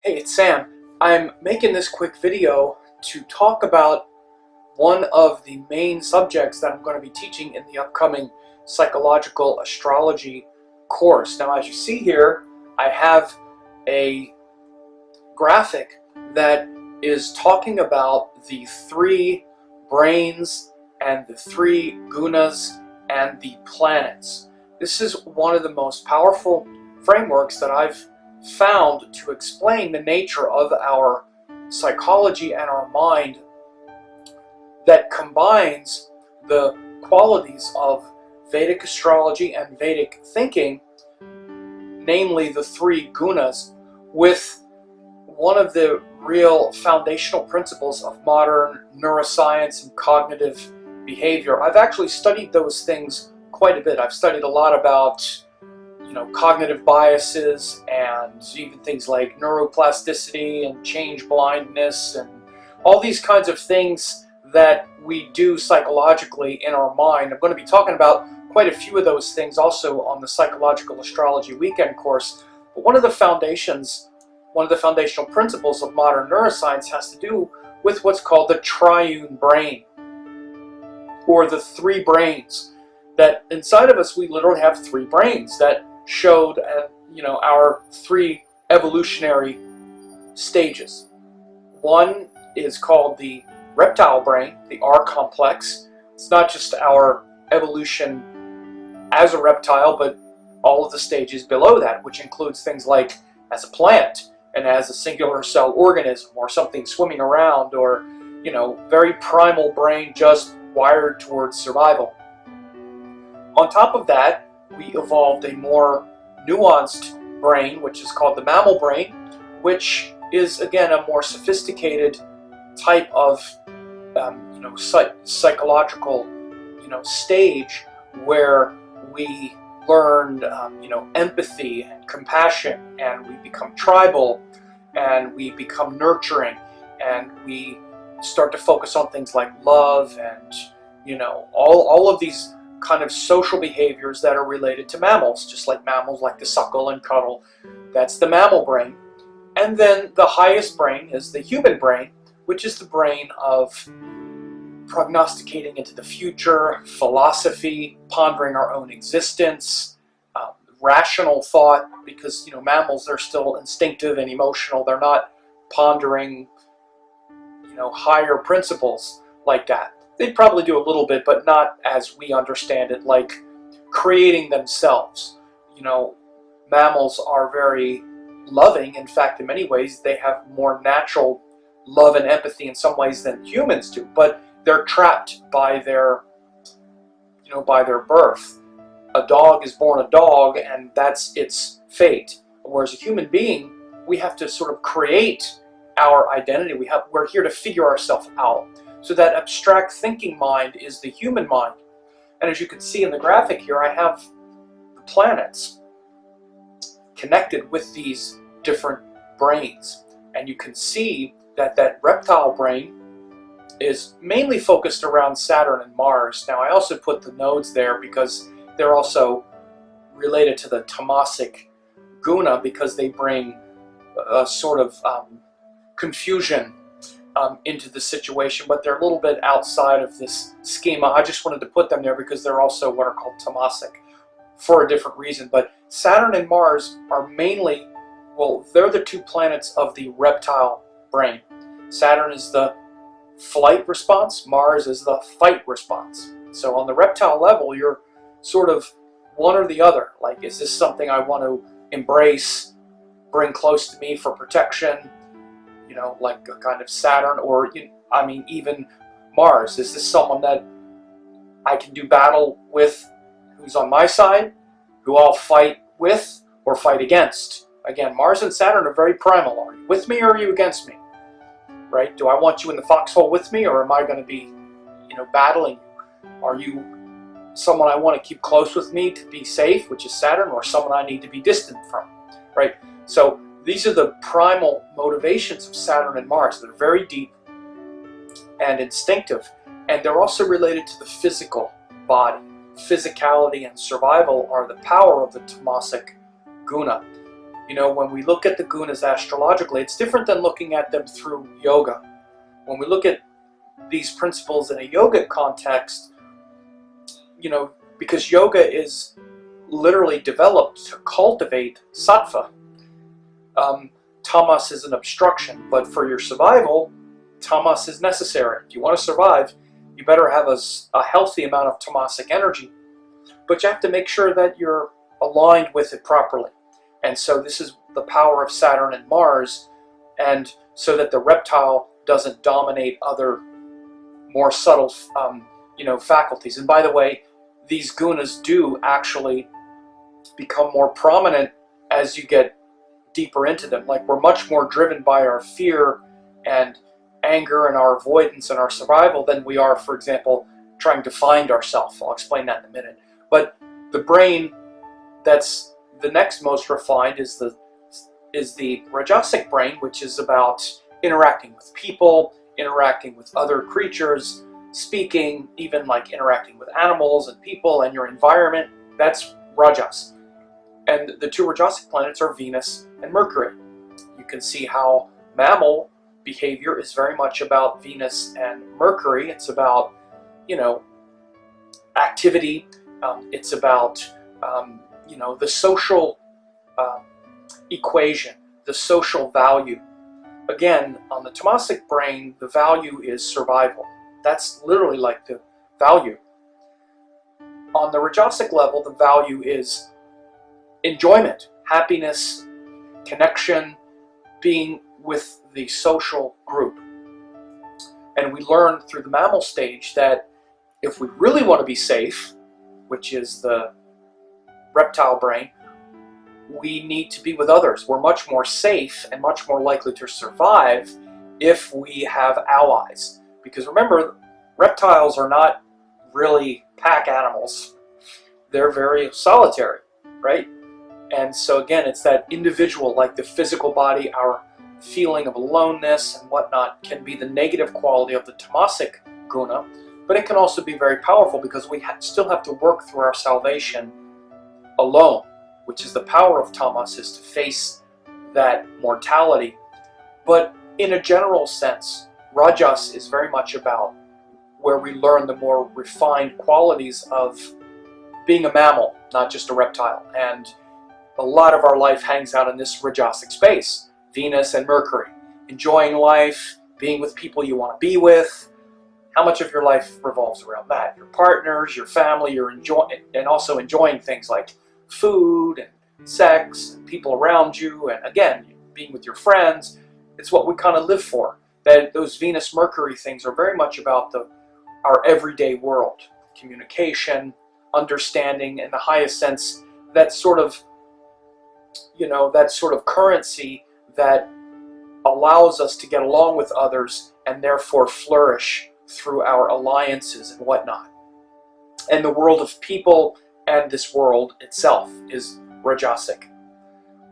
Hey, it's Sam. I'm making this quick video to talk about one of the main subjects that I'm going to be teaching in the upcoming Psychological Astrology course. Now, as you see here, I have a graphic that is talking about the three brains and the three gunas and the planets. This is one of the most powerful frameworks that I've found to explain the nature of our psychology and our mind, that combines the qualities of Vedic astrology and Vedic thinking, namely the three gunas, with one of the real foundational principles of modern neuroscience and cognitive behavior. I've actually studied those things quite a bit. I've studied a lot about cognitive biases and even things like neuroplasticity and change blindness and all these kinds of things that we do psychologically in our mind. I'm going to be talking about quite a few of those things also on the Psychological Astrology Weekend course. But one of the foundational principles of modern neuroscience has to do with what's called the Triune brain, or the three brains. That inside of us we literally have three brains that showed our three evolutionary stages. One is called the reptile brain, the R complex. It's not just our evolution as a reptile, but all of the stages below that, which includes things like as a plant and as a singular cell organism or something swimming around, or very primal brain just wired towards survival. On top of that, we evolved a more nuanced brain, which is called the mammal brain, which is again a more sophisticated type of psychological stage, where we learn empathy and compassion, and we become tribal, and we become nurturing, and we start to focus on things like love and all of these kind of social behaviors that are related to mammals. Just like mammals like to suckle and cuddle, that's the mammal brain. And then the highest brain is the human brain, which is the brain of prognosticating into the future, philosophy, pondering our own existence, rational thought, because mammals, they're still instinctive and emotional. They're not pondering higher principles like that. They'd probably do a little bit, but not as we understand it, like creating themselves. Mammals are very loving. In fact, in many ways, they have more natural love and empathy in some ways than humans do, but they're trapped by their birth. A dog is born a dog, and that's its fate. Whereas a human being, we have to sort of create our identity. We're here to figure ourselves out. So that abstract thinking mind is the human mind. And as you can see in the graphic here, I have the planets connected with these different brains. And you can see that that reptile brain is mainly focused around Saturn and Mars. Now, I also put the nodes there because they're also related to the tamasic guna, because they bring a sort of confusion into the situation, but they're a little bit outside of this schema. I just wanted to put them there because they're also what are called tamasic for a different reason. But Saturn and Mars are mainly, they're the two planets of the reptile brain. Saturn is the flight response, Mars is the fight response. So on the reptile level, you're sort of one or the other. Like, is this something I want to embrace, bring close to me for protection, like a kind of Saturn, or even Mars? Is this someone that I can do battle with, who's on my side, who I'll fight with or fight against? Again, Mars and Saturn are very primal. Are you with me or are you against me? Right? Do I want you in the foxhole with me, or am I going to be, battling you? Are you someone I want to keep close with me to be safe, which is Saturn, or someone I need to be distant from? Right? So these are the primal motivations of Saturn and Mars. They're very deep and instinctive, and they're also related to the physical body. Physicality and survival are the power of the tamasic guna. You know, when we look at the gunas astrologically, it's different than looking at them through yoga. When we look at these principles in a yogic context, you know, because yoga is literally developed to cultivate sattva. Tamas is an obstruction, but for your survival, tamas is necessary. If you want to survive, you better have a healthy amount of tamasic energy. But you have to make sure that you're aligned with it properly. And so this is the power of Saturn and Mars, and so that the reptile doesn't dominate other more subtle faculties. And by the way, these gunas do actually become more prominent as you get deeper into them. Like, we're much more driven by our fear and anger and our avoidance and our survival than we are, for example, trying to find ourselves. I'll explain that in a minute. But the brain that's the next most refined is the Rajasic brain, which is about interacting with people, interacting with other creatures, speaking, even like interacting with animals and people and your environment. That's Rajas. And the two Rajasic planets are Venus and Mercury. You can see how mammal behavior is very much about Venus and Mercury. It's about, you know, activity. It's about, the social equation, the social value. Again, on the Tamasic brain, the value is survival. That's literally like the value. On the Rajasic level, the value is enjoyment, happiness, connection, being with the social group. And we learn through the mammal stage that if we really want to be safe, which is the reptile brain, we need to be with others. We're much more safe and much more likely to survive if we have allies. Because remember, reptiles are not really pack animals. They're very solitary, right? And so again, it's that individual, like the physical body, our feeling of aloneness and whatnot can be the negative quality of the Tamasic guna, but it can also be very powerful because we still have to work through our salvation alone, which is the power of tamas, is to face that mortality. But in a general sense, rajas is very much about where we learn the more refined qualities of being a mammal, not just a reptile. And a lot of our life hangs out in this rajasic space, Venus and Mercury, enjoying life, being with people you want to be with. How much of your life revolves around that? Your partners, your family, and also enjoying things like food and sex and people around you, and again, being with your friends. It's what we kind of live for. That those Venus-Mercury things are very much about our everyday world, communication, understanding, in the highest sense, that sort of currency that allows us to get along with others and therefore flourish through our alliances and whatnot. And the world of people and this world itself is Rajasic.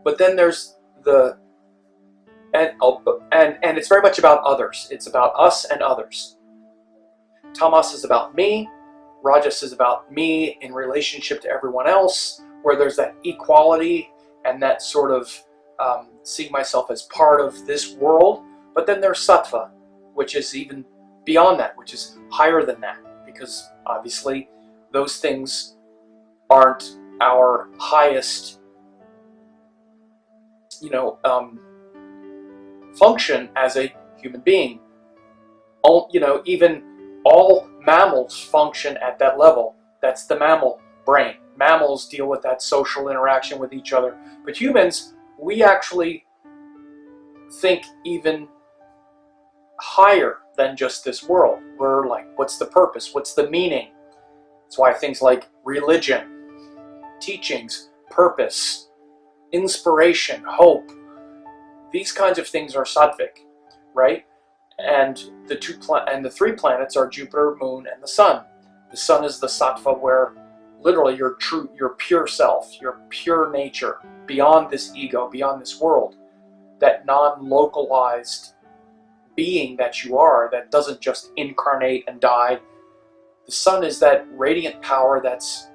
But then there's and it's very much about others. It's about us and others. Tamas is about me. Rajas is about me in relationship to everyone else, where there's that equality and that sort of seeing myself as part of this world. But then there's sattva, which is even beyond that, which is higher than that, because obviously those things aren't our highest, function as a human being. Even all mammals function at that level. That's the mammal brain. Mammals deal with that social interaction with each other. But humans, we actually think even higher than just this world. We're like, what's the purpose? What's the meaning? That's why things like religion, teachings, purpose, inspiration, hope, these kinds of things are sattvic, right? And the three planets are Jupiter, Moon, and the Sun. The Sun is the sattva, where literally your pure self, your pure nature, beyond this ego, beyond this world, that non-localized being that you are, that doesn't just incarnate and die. The Sun is that radiant power that's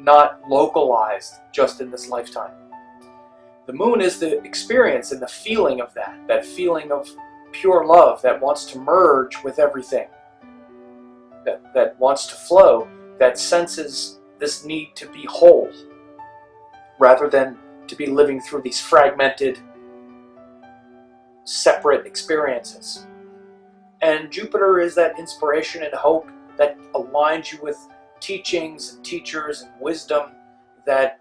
not localized just in this lifetime. The moon is the experience and the feeling of that feeling of pure love that wants to merge with everything, that wants to flow, that senses this need to be whole, rather than to be living through these fragmented, separate experiences. And Jupiter is that inspiration and hope that aligns you with teachings and teachers and wisdom that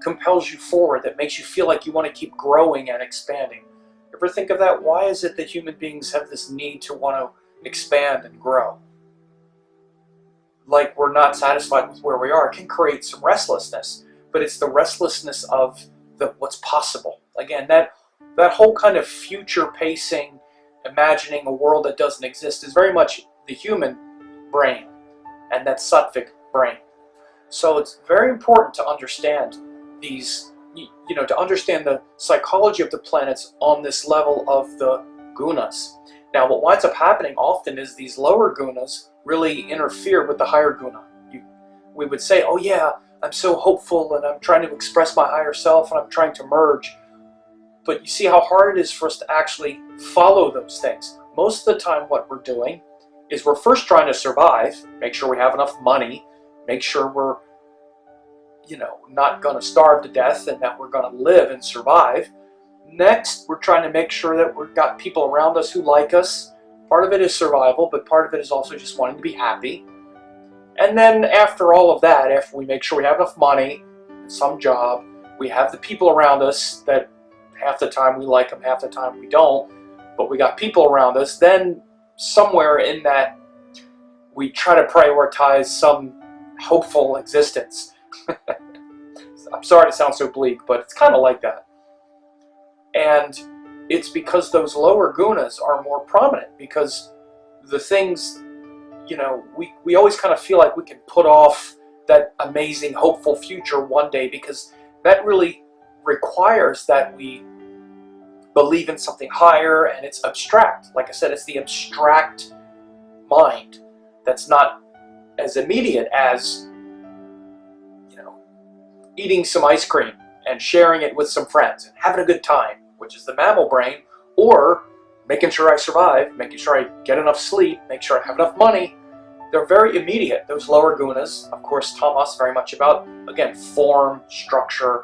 compels you forward, that makes you feel like you want to keep growing and expanding. Ever think of that? Why is it that human beings have this need to want to expand and grow? Like we're not satisfied with where we are. It can create some restlessness, but it's the restlessness of what's possible. Again, that whole kind of future pacing, imagining a world that doesn't exist is very much the human brain and that sattvic brain. So it's very important to understand these, to understand the psychology of the planets on this level of the gunas. Now, what winds up happening often is these lower gunas really interfere with the higher guna. We would say, oh yeah, I'm so hopeful and I'm trying to express my higher self and I'm trying to merge. But you see how hard it is for us to actually follow those things. Most of the time what we're doing is we're first trying to survive, make sure we have enough money, make sure we're not going to starve to death and that we're going to live and survive. Next, we're trying to make sure that we've got people around us who like us. Part of it is survival, but part of it is also just wanting to be happy. And then after all of that, after we make sure we have enough money, some job, we have the people around us that half the time we like them, half the time we don't, but we got people around us, then somewhere in that we try to prioritize some hopeful existence. I'm sorry to sound so bleak, but it's kind of like that. And it's because those lower gunas are more prominent, because the things, we always kind of feel like we can put off that amazing, hopeful future one day, because that really requires that we believe in something higher, and it's abstract. Like I said, it's the abstract mind that's not as immediate as eating some ice cream and sharing it with some friends and having a good time, which is the mammal brain, or making sure I survive, making sure I get enough sleep, make sure I have enough money. They're very immediate. Those lower gunas, of course, tamas, very much about, again, form, structure.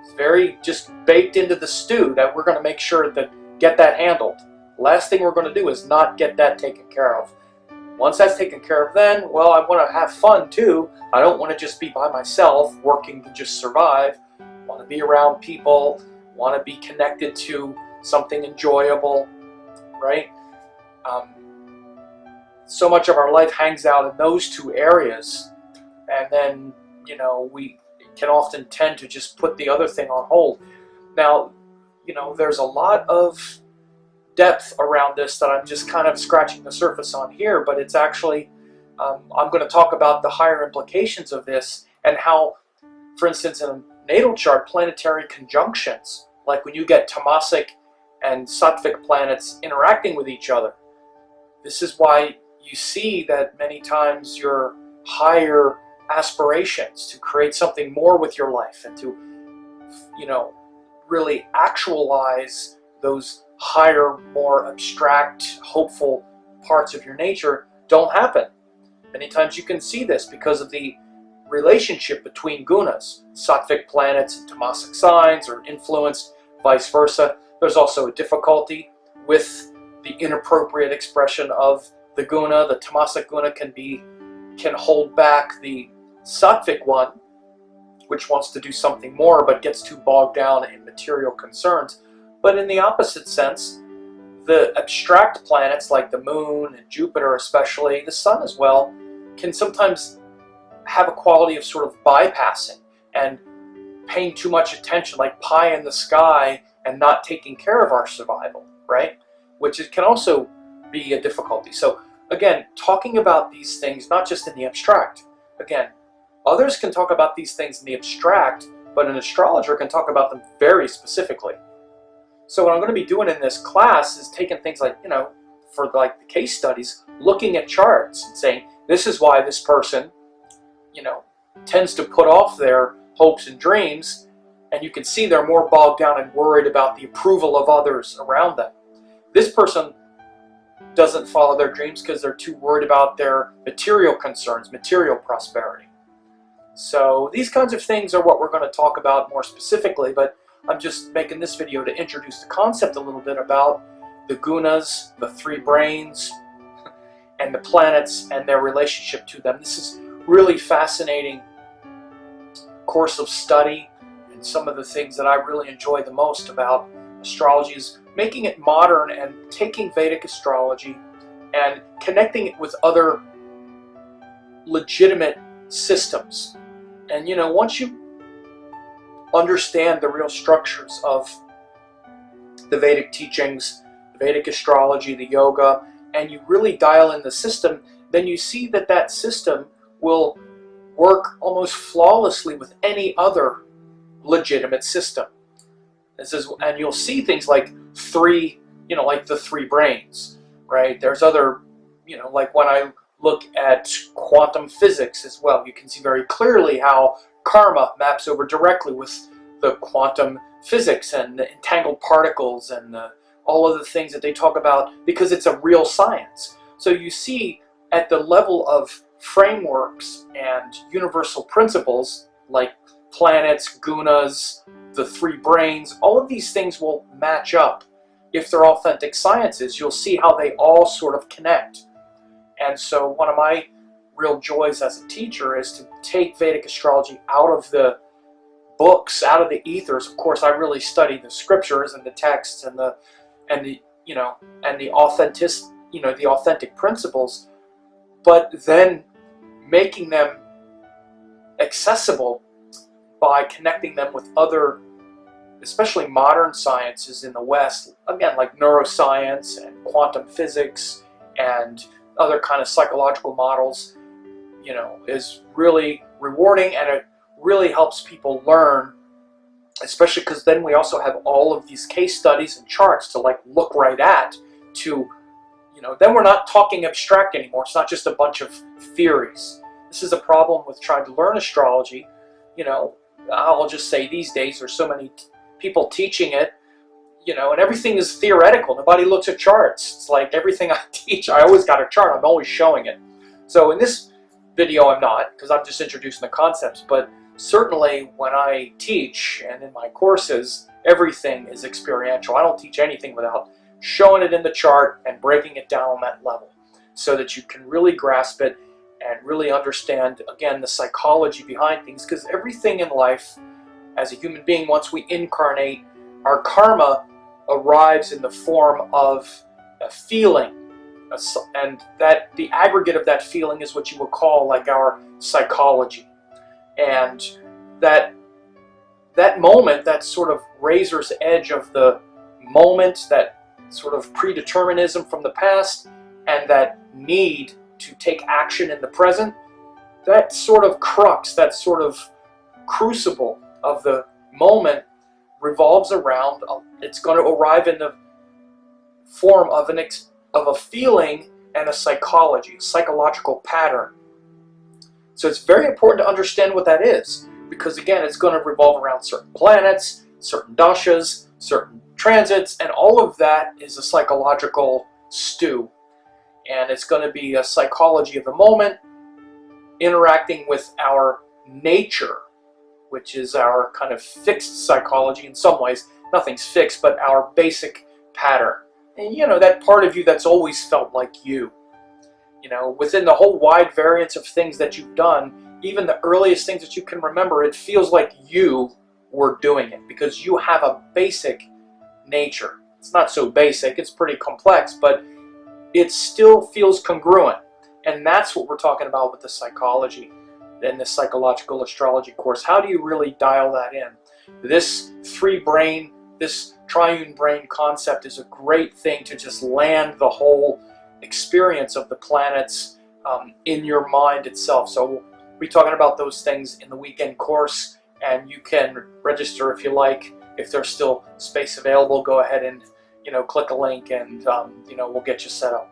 It's very just baked into the stew that we're going to make sure that get that handled. Last thing we're going to do is not get that taken care of. Once that's taken care of, then, well, I want to have fun too. I don't want to just be by myself working to just survive. I want to be around people, want to be connected to something enjoyable, right? So much of our life hangs out in those two areas, and then, we can often tend to just put the other thing on hold. Now, there's a lot of depth around this that I'm just kind of scratching the surface on here, but it's actually, I'm going to talk about the higher implications of this and how, for instance, in a natal chart, planetary conjunctions, like when you get tamasic and sattvic planets interacting with each other, this is why you see that many times your higher aspirations to create something more with your life and to, really actualize those higher, more abstract, hopeful parts of your nature don't happen. Many times you can see this because of the relationship between gunas. Sattvic planets and tamasic signs are influenced, vice versa. There's also a difficulty with the inappropriate expression of the guna. The tamasic guna can hold back the sattvic one, which wants to do something more but gets too bogged down in material concerns. But in the opposite sense, the abstract planets like the moon and Jupiter, especially the sun as well, can sometimes have a quality of sort of bypassing and paying too much attention, like pie in the sky, and not taking care of our survival, right? Which can also be a difficulty. So again, talking about these things, not just in the abstract. Again, others can talk about these things in the abstract, but an astrologer can talk about them very specifically. So what I'm going to be doing in this class is taking things like, for like the case studies, looking at charts and saying, this is why this person, tends to put off their hopes and dreams and you can see they're more bogged down and worried about the approval of others around them. This person doesn't follow their dreams because they're too worried about their material concerns, material prosperity. So these kinds of things are what we're going to talk about more specifically, but I'm just making this video to introduce the concept a little bit about the Gunas, the three brains, and the planets and their relationship to them. This is really fascinating course of study, and some of the things that I really enjoy the most about astrology is making it modern and taking Vedic astrology and connecting it with other legitimate systems. And you know, once you understand the real structures of the Vedic teachings, the Vedic astrology, the yoga, and you really dial in the system, then you see that that system will work almost flawlessly with any other legitimate system. And you'll see things like like the three brains, right? There's other, like when I look at quantum physics as well, you can see very clearly how karma maps over directly with the quantum physics and the entangled particles and all of the things that they talk about, because it's a real science. So you see at the level of frameworks and universal principles like planets, gunas, the three brains, all of these things will match up. If they're authentic sciences, you'll see how they all sort of connect. And so one of my real joys as a teacher is to take Vedic astrology out of the books, out of the ethers. Of course, I really study the scriptures and the texts and the authentic principles, but then making them accessible by connecting them with other, especially modern sciences in the West, again, like neuroscience and quantum physics and other kind of psychological models, is really rewarding, and it really helps people learn, especially because then we also have all of these case studies and charts to look right at to, then we're not talking abstract anymore. It's not just a bunch of theories. This is a problem with trying to learn astrology. I'll just say these days there's so many people teaching it, and everything is theoretical. Nobody looks at charts. It's like everything I teach, I always got a chart. I'm always showing it. So in this video I'm not, because I'm just introducing the concepts, but certainly when I teach and in my courses, everything is experiential. I don't teach anything without showing it in the chart and breaking it down on that level so that you can really grasp it and really understand, again, the psychology behind things. Because everything in life, as a human being, once we incarnate, our karma arrives in the form of a feeling, and that the aggregate of that feeling is what you would call our psychology. And that moment, that sort of razor's edge of the moment, that sort of predeterminism from the past, and that need to take action in the present, that sort of crux, that sort of crucible of the moment revolves around, it's going to arrive in the form of a feeling and a psychology, a psychological pattern. So it's very important to understand what that is, because again, it's going to revolve around certain planets, certain dashas, certain transits, and all of that is a psychological stew. And it's going to be a psychology of the moment interacting with our nature, which is our kind of fixed psychology in some ways. Nothing's fixed, but our basic pattern. And that part of you that's always felt like you. Within the whole wide variance of things that you've done, even the earliest things that you can remember, it feels like you were doing it because you have a basic nature. It's not so basic, it's pretty complex, but it still feels congruent. And that's what we're talking about with the psychology in the psychological astrology course. How do you really dial that in? This this triune brain concept is a great thing to just land the whole experience of the planets in your mind itself. So we'll be talking about those things in the weekend course, and you can register if you like. If there's still space available, go ahead and click a link, and we'll get you set up.